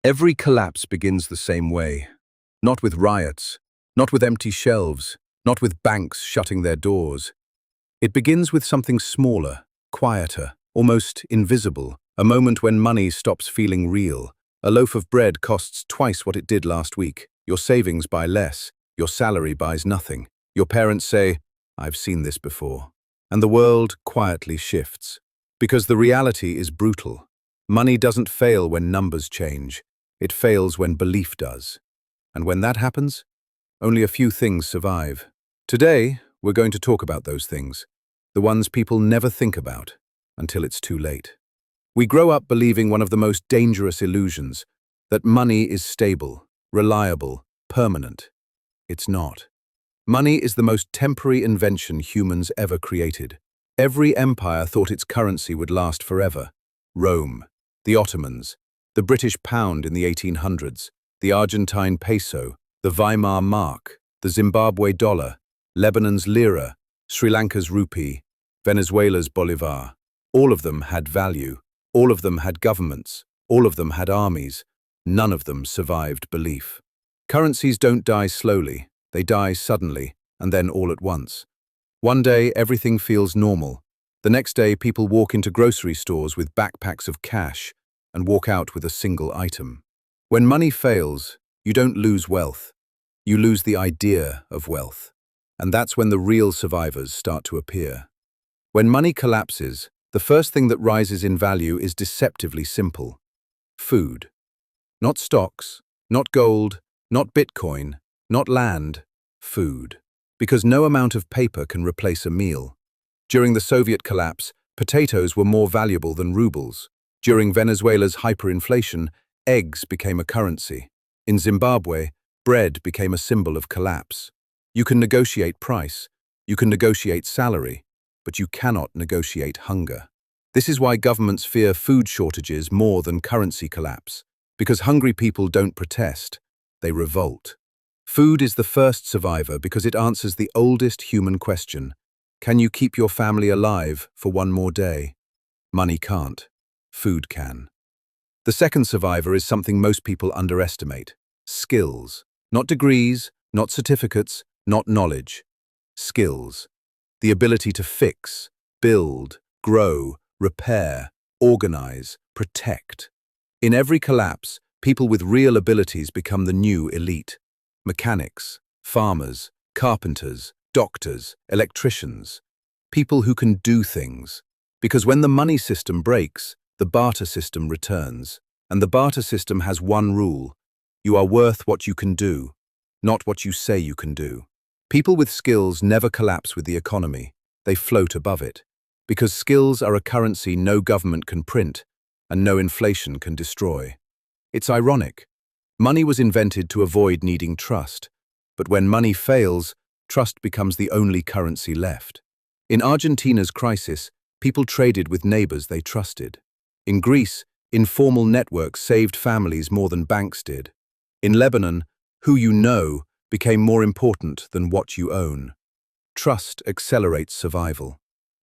Every collapse begins the same way. Not with riots, not with empty shelves, not with banks shutting their doors. It begins with something smaller, quieter, almost invisible, a moment when money stops feeling real. A loaf of bread costs twice what it did last week. Your savings buy less. Your salary buys nothing. Your parents say, "I've seen this before." And the world quietly shifts. Because the reality is brutal. Money doesn't fail when numbers change. It fails when belief does. And when that happens, only a few things survive. Today, we're going to talk about those things, the ones people never think about until it's too late. We grow up believing one of the most dangerous illusions, that money is stable, reliable, permanent. It's not. Money is the most temporary invention humans ever created. Every empire thought its currency would last forever. Rome, the Ottomans, the British pound in the 1800s, the Argentine peso, the Weimar mark, the Zimbabwe dollar, Lebanon's lira, Sri Lanka's rupee, Venezuela's bolivar. All of them had value. All of them had governments. All of them had armies. None of them survived belief. Currencies don't die slowly. They die suddenly, and then all at once. One day, everything feels normal. The next day, people walk into grocery stores with backpacks of cash and walk out with a single item. When money fails, you don't lose wealth. You lose the idea of wealth. And that's when the real survivors start to appear. When money collapses, the first thing that rises in value is deceptively simple. Food. Not stocks, not gold, not Bitcoin, not land, food. Because no amount of paper can replace a meal. During the Soviet collapse, potatoes were more valuable than rubles. During Venezuela's hyperinflation, eggs became a currency. In Zimbabwe, bread became a symbol of collapse. You can negotiate price, you can negotiate salary, but you cannot negotiate hunger. This is why governments fear food shortages more than currency collapse. Because hungry people don't protest, they revolt. Food is the first survivor because it answers the oldest human question. Can you keep your family alive for one more day? Money can't. Food can. The second survivor is something most people underestimate. Skills. Not degrees, not certificates, not knowledge. Skills. The ability to fix, build, grow, repair, organize, protect. In every collapse, people with real abilities become the new elite. Mechanics, farmers, carpenters, doctors, electricians. People who can do things. Because when the money system breaks, the barter system returns. And the barter system has one rule. You are worth what you can do, not what you say you can do. People with skills never collapse with the economy. They float above it. Because skills are a currency no government can print and no inflation can destroy. It's ironic. Money was invented to avoid needing trust. But when money fails, trust becomes the only currency left. In Argentina's crisis, people traded with neighbors they trusted. In Greece, informal networks saved families more than banks did. In Lebanon, who you know became more important than what you own. Trust accelerates survival.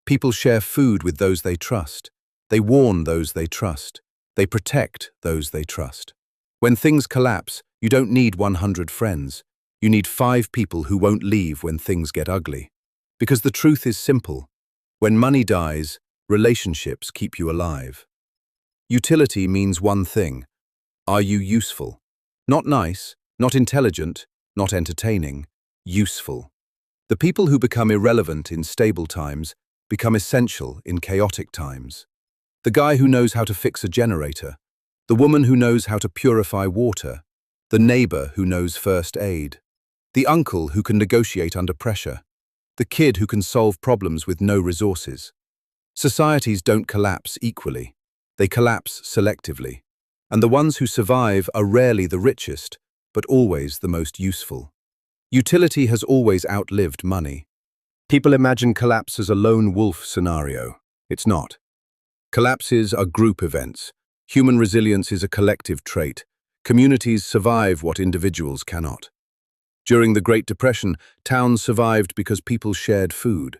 People share food with those they trust. They warn those they trust. They protect those they trust. When things collapse, you don't need 100 friends. You need 5 people who won't leave when things get ugly. Because the truth is simple. When money dies, relationships keep you alive. Utility means one thing. Are you useful? Not nice, not intelligent, not entertaining, useful. The people who become irrelevant in stable times become essential in chaotic times. The guy who knows how to fix a generator, the woman who knows how to purify water, the neighbor who knows first aid, the uncle who can negotiate under pressure, the kid who can solve problems with no resources. Societies don't collapse equally. They collapse selectively. And the ones who survive are rarely the richest, but always the most useful. Utility has always outlived money. People imagine collapse as a lone wolf scenario. It's not. Collapses are group events. Human resilience is a collective trait. Communities survive what individuals cannot. During the Great Depression, towns survived because people shared food.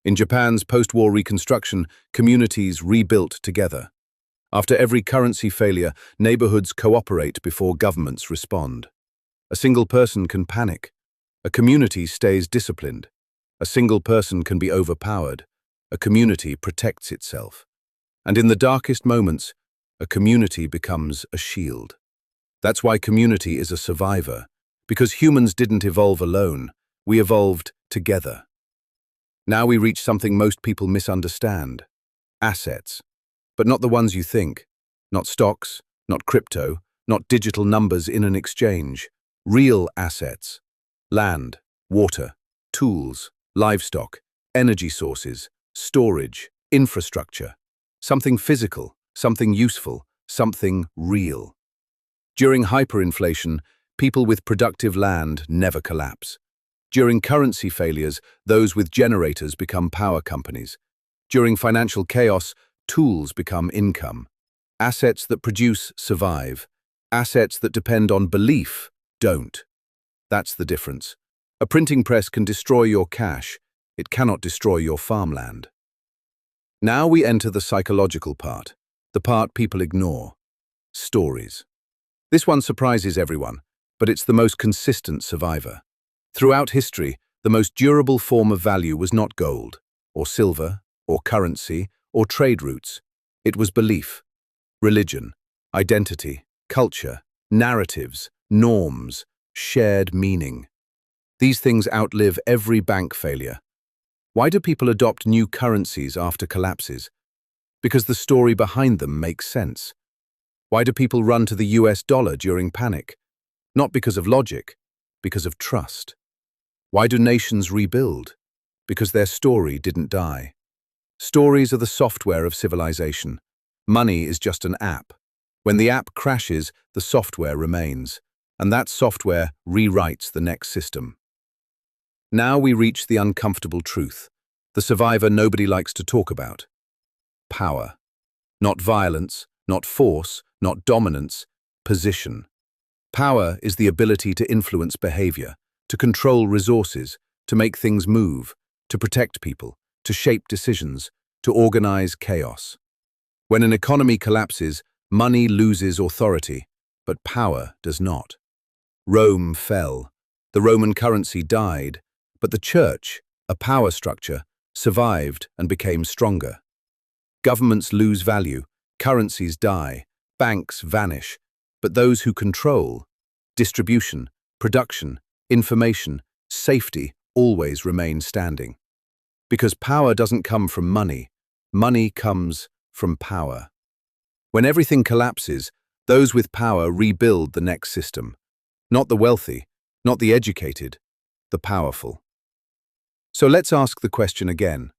In Japan's post-war reconstruction, communities rebuilt together. After every currency failure, neighborhoods cooperate before governments respond. A single person can panic. A community stays disciplined. A single person can be overpowered. A community protects itself. And in the darkest moments, a community becomes a shield. That's why community is a survivor, because humans didn't evolve alone, we evolved together. Now we reach something most people misunderstand: assets. But not the ones you think. Not stocks, not crypto, not digital numbers in an exchange. Real assets. Land, water, tools, livestock, energy sources, storage, infrastructure. Something physical, something useful, something real. During hyperinflation, people with productive land never collapse. During currency failures, those with generators become power companies. During financial chaos, tools become income. Assets that produce survive. Assets that depend on belief don't. That's the difference. A printing press can destroy your cash. It cannot destroy your farmland. Now we enter the psychological part, the part people ignore. Stories. This one surprises everyone, but it's the most consistent survivor. Throughout history, the most durable form of value was not gold, or silver, or currency, or trade routes. It was belief, religion, identity, culture, narratives, norms, shared meaning. These things outlive every bank failure. Why do people adopt new currencies after collapses? Because the story behind them makes sense. Why do people run to the US dollar during panic? Not because of logic, because of trust. Why do nations rebuild? Because their story didn't die. Stories are the software of civilization. Money is just an app. When the app crashes, the software remains, and that software rewrites the next system. Now we reach the uncomfortable truth, the survivor nobody likes to talk about. Power. Not violence, not force, not dominance, position. Power is the ability to influence behavior, to control resources, to make things move, to protect people, to shape decisions, to organize chaos. When an economy collapses, money loses authority, but power does not. Rome fell. The Roman currency died, but the church, a power structure, survived and became stronger. Governments lose value, currencies die, banks vanish, but those who control, distribution, production, information, safety always remain standing. Because power doesn't come from money, money comes from power. When everything collapses, those with power rebuild the next system. Not the wealthy, not the educated, the powerful. So let's ask the question again.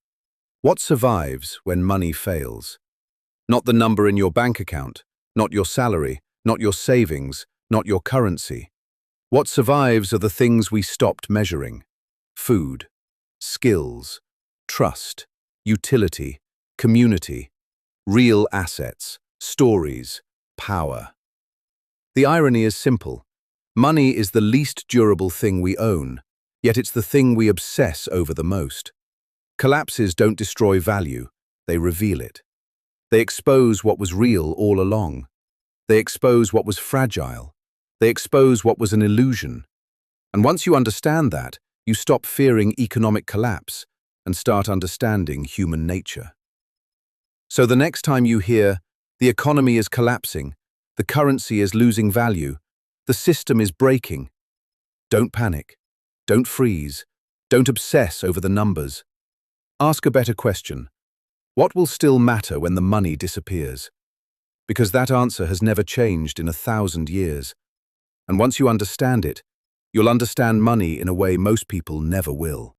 What survives when money fails? Not the number in your bank account, not your salary, not your savings, not your currency. What survives are the things we stopped measuring: food, skills, trust, utility, community, real assets, stories, power. The irony is simple. Money is the least durable thing we own, yet it's the thing we obsess over the most. Collapses don't destroy value, they reveal it. They expose what was real all along. They expose what was fragile. They expose what was an illusion. And once you understand that, you stop fearing economic collapse and start understanding human nature. So the next time you hear, the economy is collapsing, the currency is losing value, the system is breaking, don't panic, don't freeze, don't obsess over the numbers. Ask a better question. What will still matter when the money disappears? Because that answer has never changed in 1,000 years. And once you understand it, you'll understand money in a way most people never will.